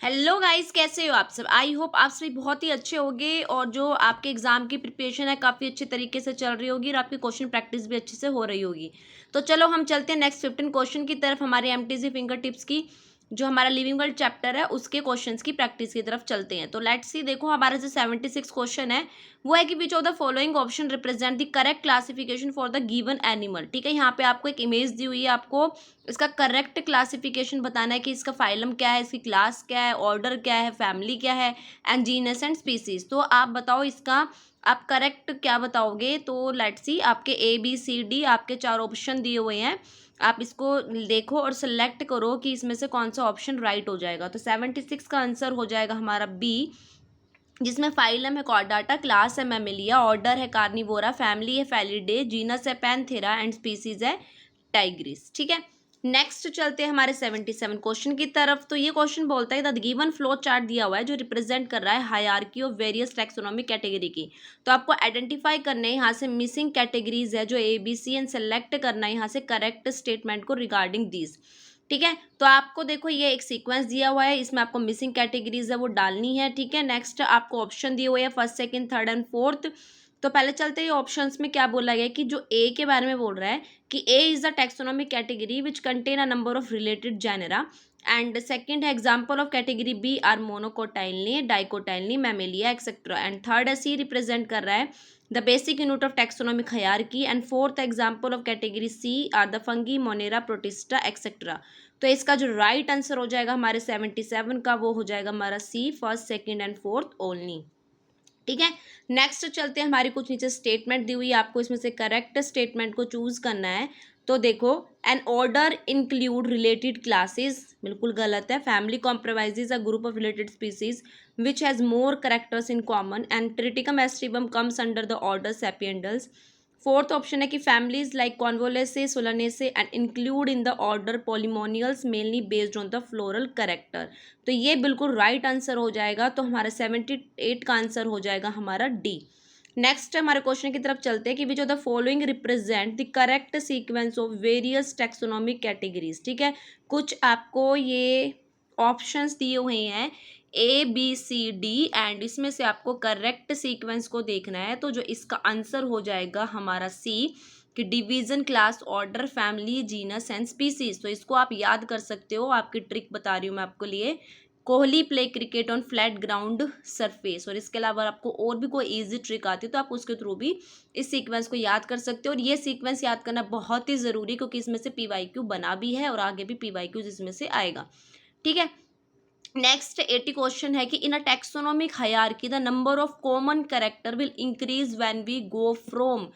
Hello guys, कैसे हो आप सब। आई होप आप सभी बहुत ही अच्छे होंगे और जो आपके एग्जाम की प्रिपरेशन है काफ़ी अच्छे तरीके से चल रही होगी और आपकी क्वेश्चन प्रैक्टिस भी अच्छे से हो रही होगी। तो चलो हम चलते हैं नेक्स्ट 15 क्वेश्चन की तरफ। हमारे एमटीजी फिंगर टिप्स की जो हमारा लिविंग वर्ल्ड चैप्टर है उसके क्वेश्चंस की प्रैक्टिस की तरफ चलते हैं। तो लेट्स सी, देखो हमारा जो 76 क्वेश्चन है वो है कि which of the following option represent the correct classification for the given animal. ठीक है, यहाँ पे आपको एक इमेज दी हुई है, आपको इसका करेक्ट क्लासिफिकेशन बताना है कि इसका फाइलम क्या है, इसकी क्लास क्या है, ऑर्डर क्या है, फैमिली क्या है एंड जीनस एंड स्पीसीज। तो आप बताओ इसका आप करेक्ट क्या बताओगे। तो लेट्स सी, आपके ABCD आपके 4 ऑप्शन दिए हुए हैं, आप इसको देखो और सिलेक्ट करो कि इसमें से कौन सा ऑप्शन राइट हो जाएगा। तो 76 का आंसर हो जाएगा हमारा B, जिसमें फाइलम है कॉर्डाटा, क्लास है मैमिलिया, ऑर्डर है कार्निवोरा, फैमिली है फैलिडे, जीनस है पैंथेरा एंड स्पीसीज है टाइग्रिस। ठीक है, नेक्स्ट चलते हैं हमारे 77 क्वेश्चन की तरफ। तो ये क्वेश्चन बोलता है द गिवन फ्लो चार्ट दिया हुआ है जो रिप्रेजेंट कर रहा है hierarchy of various taxonomic category की। तो आपको आइडेंटिफाई करना है यहाँ से मिसिंग कैटेगरीज है जो ABC एंड सेलेक्ट करना है यहाँ से करेक्ट स्टेटमेंट को रिगार्डिंग दिस। ठीक है, तो आपको देखो ये एक सीक्वेंस दिया हुआ है, इसमें आपको मिसिंग कैटेगरीज है वो डालनी है। ठीक है, नेक्स्ट आपको ऑप्शन दिए हुए हैं first, second, third and fourth. तो पहले चलते हैं ऑप्शंस में क्या बोला गया कि जो ए के बारे में बोल रहा है कि A is the taxonomic category which contain a number of related genera and second है example of category B are monocotyledonae, dicotyledonae, mammalia etcetera and third है सी रिप्रेजेंट कर रहा है the basic unit of taxonomic hierarchy and fourth example of category C are the fungi, monera, protista etcetera. तो इसका जो right answer हो जाएगा हमारे 77 का वो हो जाएगा हमारा C, first, second and fourth only. ठीक है, नेक्स्ट चलते हैं, हमारी कुछ नीचे स्टेटमेंट दी हुई है, आपको इसमें से करेक्ट स्टेटमेंट को चूज करना है। तो देखो, an order include related classes, बिल्कुल गलत है। Family compromises a group of related species which has more characters in common and triticum aestivum comes under the order sapindales. Fourth option है कि families like convolvulaceae, solanaceae and include in the order polemoniales mainly based on the floral character. तो ये बिल्कुल right answer हो जाएगा। तो हमारा 78 का आंसर हो जाएगा हमारा डी। नेक्स्ट हमारे क्वेश्चन की तरफ चलते हैं कि which of the following represent the correct sequence of various taxonomic categories. ठीक है, कुछ आपको ये ऑप्शंस दिए हुए हैं ABCD एंड इसमें से आपको करेक्ट सीक्वेंस को देखना है। तो जो इसका आंसर हो जाएगा हमारा सी कि division, class, order, family, genus and species. तो इसको आप याद कर सकते हो, आपकी ट्रिक बता रही हूँ मैं आपको लिए। Kohli play cricket on flat ground surface. और इसके अलावा आपको और भी कोई इजी ट्रिक आती है तो आप उसके थ्रू भी इस सीक्वेंस को याद कर सकते हो। और ये सीक्वेंस याद करना बहुत ही ज़रूरी, क्योंकि इसमें से PYQ बना भी है और आगे भी PYQ इसमें से आएगा। ठीक है, नेक्स्ट 80 क्वेश्चन है कि in a taxonomic hierarchy the number of common character will increase when we go from.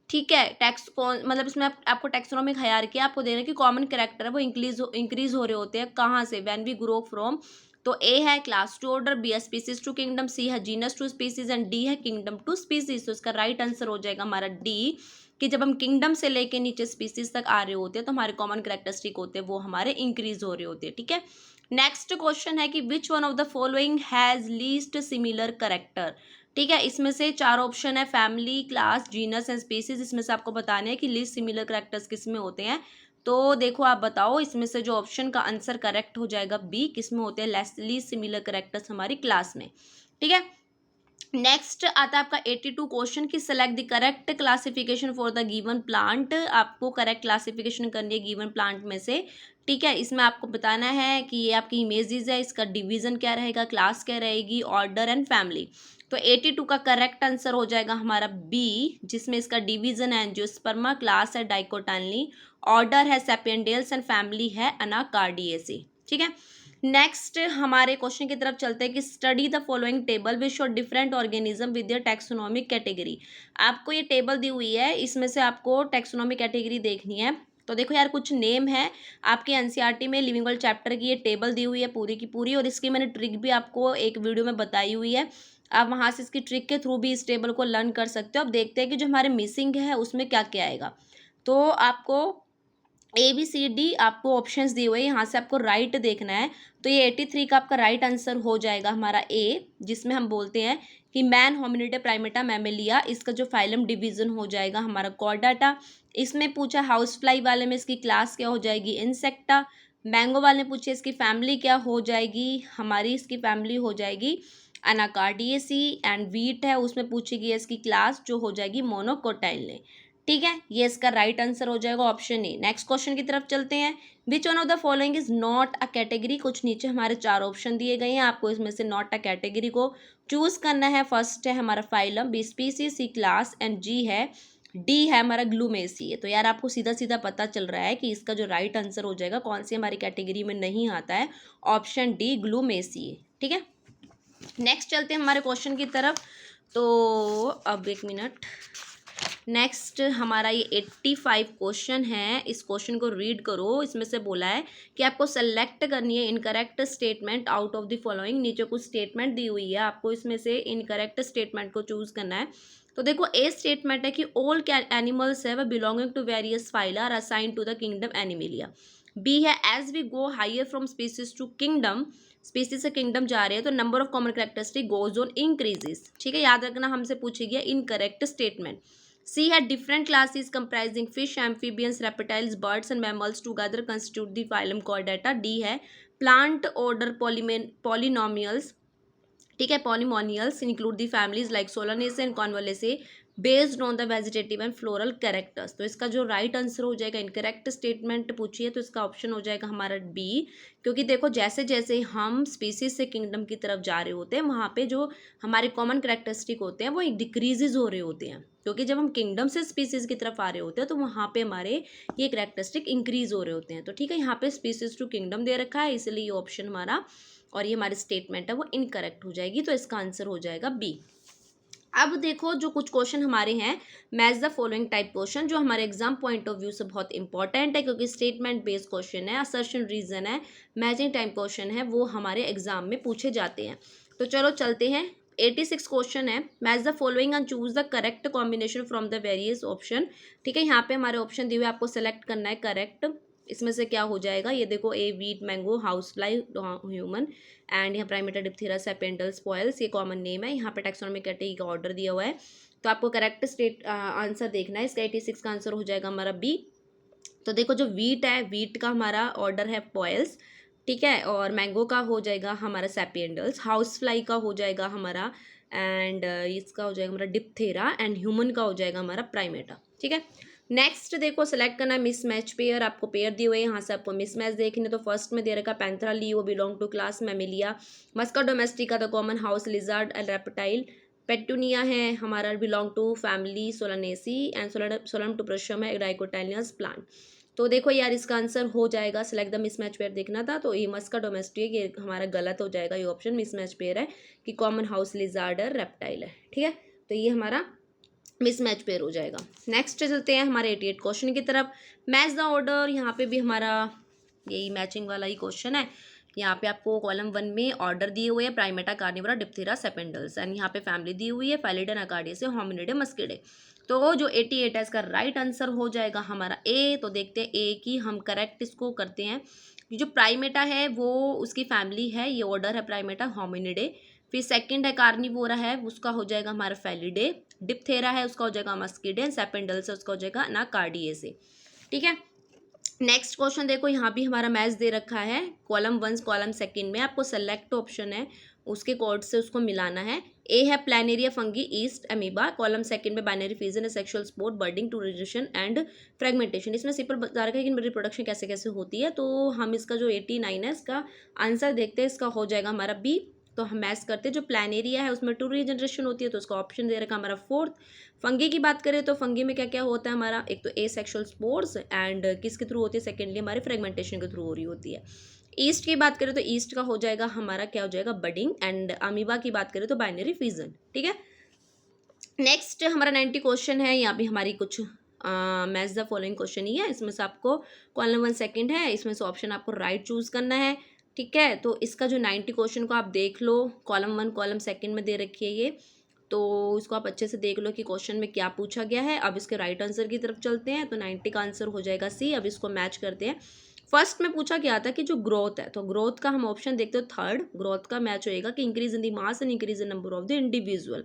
ठीक है, मतलब इसमें आपको टैक्सोनॉमिक हायरार्की आपको दे रहे हैं कि कॉमन कैरेक्टर है वो इंक्रीज हो रहे होते हैं कहाँ से, व्हेन वी ग्रो फ्रॉम। तो ए है क्लास टू ऑर्डर, बी है स्पीसीज टू किंगडम, सी है genus to species and D है किंगडम टू स्पीसीज। तो इसका राइट आंसर हो जाएगा हमारा डी कि जब हम किंगडम से लेके नीचे स्पीसीज तक आ रहे होते हैं तो हमारे कॉमन कैरेक्टरिस्टिक होते हैं वो हमारे इंक्रीज हो रहे होते हैं। ठीक है, नेक्स्ट क्वेश्चन है कि which one of the following has least similar character. ठीक है, इसमें से 4 ऑप्शन है family, class, genus and species. इसमें से आपको बताने हैं कि लीस्ट सिमिलर करेक्टर्स किस में होते हैं। तो देखो आप बताओ इसमें से जो ऑप्शन का आंसर करेक्ट हो जाएगा बी, किस में होते हैं लीस्ट सिमिलर करेक्टर्स हमारी क्लास में। ठीक है, नेक्स्ट आता है आपका 82 क्वेश्चन की select the correct classification for the given plant. आपको करेक्ट क्लासिफिकेशन करनी है गिवन प्लांट में से। ठीक है, इसमें आपको बताना है कि ये आपकी इमेजेस है, इसका डिवीजन क्या रहेगा, क्लास क्या रहेगी, ऑर्डर एंड फैमिली। तो 82 का करेक्ट आंसर हो जाएगा हमारा बी, जिसमें इसका डिवीजन है एंजियोस्पर्मा, क्लास है डाइकोटाइलनी, ऑर्डर है सेपिएंडियल्स एंड फैमिली है अनाकार्डियेसी। ठीक है, नेक्स्ट हमारे क्वेश्चन की तरफ चलते हैं कि study the following table which show different organism with their taxonomic category. आपको ये टेबल दी हुई है, इसमें से आपको टैक्सोनॉमिक कैटेगरी देखनी है। तो देखो यार, कुछ नेम है आपके NCERT में लिविंग वर्ल्ड चैप्टर की, ये टेबल दी हुई है पूरी की पूरी और इसकी मैंने ट्रिक भी आपको एक वीडियो में बताई हुई है। आप वहाँ से इसकी ट्रिक के थ्रू भी इस टेबल को लर्न कर सकते हो। अब देखते हैं कि जो हमारे मिसिंग है उसमें क्या क्या आएगा। तो आपको ABCD आपको ऑप्शंस दिए हुए हैं, यहाँ से आपको राइट देखना है। तो ये 83 का आपका राइट आंसर हो जाएगा हमारा ए, जिसमें हम बोलते हैं कि मैन, होमिनिडे, प्राइमेटा, मैमेलिया। इसका जो फाइलम डिवीजन हो जाएगा हमारा कॉर्डाटा। इसमें पूछा हाउस फ्लाई वाले में इसकी क्लास क्या हो जाएगी, इंसेक्टा। मैंगो वाले ने पूछे इसकी फैमिली क्या हो जाएगी, हमारी इसकी फैमिली हो जाएगी अनाकार्डियेसी। एंड वीट है उसमें पूछी गई है इसकी क्लास जो हो जाएगी मोनोकोटाइल। ठीक है, ये इसका राइट आंसर हो जाएगा ऑप्शन ए। नेक्स्ट क्वेश्चन की तरफ चलते हैं। Which one of the following is not a category. कुछ नीचे हमारे 4 ऑप्शन दिए गए हैं, आपको इसमें से नॉट अ कैटेगरी को चूज करना है। फर्स्ट है हमारा phylum, B species, C class and D है हमारा ग्लूमेसी है। तो यार आपको सीधा सीधा पता चल रहा है कि इसका जो राइट आंसर हो जाएगा कौन सी हमारी कैटेगरी में नहीं आता है, ऑप्शन डी ग्लूमेसी है। ठीक है, नेक्स्ट चलते हैं हमारे क्वेश्चन की तरफ। तो अब एक मिनट, नेक्स्ट हमारा ये 85 क्वेश्चन है, इस क्वेश्चन को रीड करो। इसमें से बोला है कि आपको सेलेक्ट करनी है incorrect statement out of the following. नीचे कुछ स्टेटमेंट दी हुई है, आपको इसमें से इनकरेक्ट स्टेटमेंट को चूज करना है। तो देखो ए स्टेटमेंट है कि ऑल एनिमल्स है belonging to various phyla are assigned to the kingdom animalia. B है as we go higher from species to kingdom, species से किंगडम जा रहे हैं तो number of common characteristic goes on increases. ठीक है, याद रखना हमसे पूछी गया incorrect statement. C had different classes comprising fish, amphibians, reptiles, birds and mammals together constitute the phylum Chordata. D है plant order polynomials, ठीक है, polynomials include the families like Solanaceae and Convolvulaceae based on the vegetative and floral characters. तो इसका जो right answer हो जाएगा, incorrect statement पूछिए तो इसका ऑप्शन हो जाएगा हमारा बी। क्योंकि देखो जैसे जैसे हम स्पीसीज से किंगडम की तरफ जा रहे होते हैं वहाँ पे जो हमारे कॉमन कैरेक्टरिस्टिक होते हैं वो डिक्रीजेज हो रहे होते हैं, क्योंकि जब हम किंगडम से स्पीसीज की तरफ आ रहे होते हैं तो वहाँ पे हमारे ये कैरेक्टरिस्टिक इंक्रीज हो रहे होते हैं। तो ठीक है, यहाँ पे स्पीसीज टू किंगडम दे रखा है, इसलिए ये ऑप्शन हमारा और ये हमारी स्टेटमेंट है वो इनकरेक्ट हो जाएगी। तो इसका आंसर हो जाएगा बी। अब देखो जो कुछ क्वेश्चन हमारे हैं match the following type question, जो हमारे एग्जाम पॉइंट ऑफ व्यू से बहुत इंपॉर्टेंट है, क्योंकि स्टेटमेंट बेस्ड क्वेश्चन है, असर्शन रीजन है, मैचिंग टाइम क्वेश्चन है, वो हमारे एग्जाम में पूछे जाते हैं। तो चलो चलते हैं। 86 क्वेश्चन है, match the following and choose the correct combination from the various option. ठीक है, यहाँ पे हमारे ऑप्शन दिए हुए, आपको सेलेक्ट करना है करेक्ट। इसमें से क्या हो जाएगा, ये देखो A wheat, mango, house fly, human and यहाँ प्राइमेटा, डिप्थेरा, सेपेंडल, स्पॉयल्स, ये कॉमन नेम है। यहाँ पे टैक्सोनॉमिक कैटेगरी का ऑर्डर दिया हुआ है, तो आपको करेक्ट स्टेट आंसर देखना है। इसका 86 का आंसर हो जाएगा हमारा बी। तो देखो जो वीट है, वीट का हमारा ऑर्डर है पॉयल्स, ठीक है, और मैंगो का हो जाएगा हमारा सैपियंडल्स, हाउस फ्लाई का हो जाएगा हमारा एंड इसका हो जाएगा हमारा डिप्थेरा एंड ह्यूमन का हो जाएगा हमारा प्राइमेटा। ठीक है, नेक्स्ट देखो सेलेक्ट करना है मिस मैच पेयर, आपको पेयर दिए हुए हैं, यहाँ से आपको मिस मैच देखने। तो फर्स्ट में दे रखा panthera leo belong to class mammalia, musca domestica the common house lizard and reptile, petunia है हमारा belong to family solanaceae and solanum tuberosum है डाइकोटाइलियस प्लांट। तो देखो यार इसका आंसर हो जाएगा, सेलेक्ट द मिसमैच पेयर देखना था, तो ये मस्का डोमेस्टिक ये हमारा गलत हो जाएगा, ये ऑप्शन मिसमैच पेयर है कि कॉमन हाउस लिजार्ड रेप्टाइल है। ठीक है, तो ये हमारा मिसमैच पेयर हो जाएगा। नेक्स्ट चलते हैं हमारे 88 क्वेश्चन की तरफ। मैच द ऑर्डर, यहाँ पे भी हमारा यही मैचिंग वाला ही क्वेश्चन है। यहाँ पे आपको कॉलम 1 में ऑर्डर दिए हुए हैं, प्राइमेटा, कार्निवोरा, डिप्थेरा, सेपेंडल्स एंड यहाँ पे फैमिली दी हुई है, फैलिडे, अकार्डियस, होमिनिडे, मस्किडे। तो जो 88 है इसका राइट आंसर हो जाएगा हमारा ए। तो देखते हैं ए की हम करेक्ट इसको करते हैं। जो प्राइमेटा है वो उसकी फैमिली है, ये ऑर्डर है प्राइमेटा, होमिनिडे। फिर सेकंड है कार्निवोरा है, उसका हो जाएगा हमारा फैलिडे, डिप्थेरा है उसका हो जाएगा मस्किडे, सेपेंडल्स है उसका हो जाएगा अनाकार्डियेसे। ठीक है, नेक्स्ट क्वेश्चन देखो, यहाँ भी हमारा मैच दे रखा है, कॉलम 1 कॉलम 2 में आपको सेलेक्ट ऑप्शन है उसके कोड से उसको मिलाना है। ए है planaria fungi yeast amoeba, column 2 में binary fusion, sexual spore, budding, टूरिजेशन एंड फ्रेगमेंटेशन। इसमें सिंपल बता रखा है कि रिप्रोडक्शन कैसे कैसे होती है। तो हम इसका जो 89 है इसका आंसर देखते हैं, इसका हो जाएगा हमारा बी। तो हम मैच करते हैं, जो प्लानेरिया है उसमें टू रीजनरेशन होती है, तो उसका ऑप्शन दे रखा हमारा 4th। फंगी की बात करें तो फंगी में क्या क्या होता है हमारा, एक तो ए सेक्सुअल स्पोर्स एंड किसके थ्रू होती है, सेकेंडली हमारे फ्रेगमेंटेशन के थ्रू हो रही होती है। ईस्ट की बात करें तो ईस्ट का हो जाएगा हमारा क्या हो जाएगा, बडिंग एंड अमीबा की बात करें तो बाइनरी फ्यूजन। ठीक है, नेक्स्ट हमारा 90 क्वेश्चन है, यहाँ भी हमारी कुछ मैच द फॉलोइंग क्वेश्चन ही है। इसमें से आपको कॉलम 1 सेकंड है, इसमें से ऑप्शन आपको राइट चूज करना है। ठीक है, तो इसका जो 90 क्वेश्चन को आप देख लो, कॉलम 1 कॉलम 2 में दे रखी है ये, तो इसको आप अच्छे से देख लो कि क्वेश्चन में क्या पूछा गया है। अब इसके राइट आंसर की तरफ चलते हैं, तो 90 का आंसर हो जाएगा सी। अब इसको मैच करते हैं। फर्स्ट में पूछा गया था कि जो ग्रोथ है, तो ग्रोथ का हम ऑप्शन देखते हो 3rd, ग्रोथ का मैच होएगा कि increase in the mass and increase in number of the individual.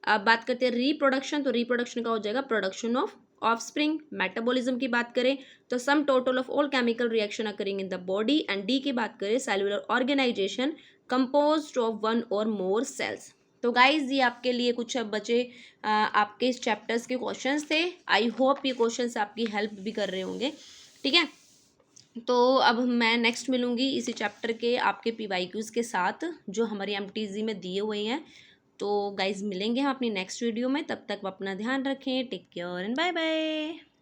अब बात करते हैं रिप्रोडक्शन, तो रिप्रोडक्शन का हो जाएगा प्रोडक्शन ऑफ ऑफस्प्रिंग, मेटाबॉलिज्म की बात करें तो sum total of all chemical reaction occurring in the body, and D की बात करें cellular organisation composed of one और मोर सेल्स। तो गाइज ये आपके लिए कुछ अब बचे आपके इस चैप्टर्स के क्वेश्चंस थे। आई होप ये क्वेश्चंस आपकी हेल्प भी कर रहे होंगे, ठीक है। तो अब मैं नेक्स्ट मिलूँगी इसी चैप्टर के आपके PYQs के साथ जो हमारी MTZ में दिए हुए हैं। तो गाइज मिलेंगे हम अपनी नेक्स्ट वीडियो में, तब तक अपना ध्यान रखें, take care and bye bye.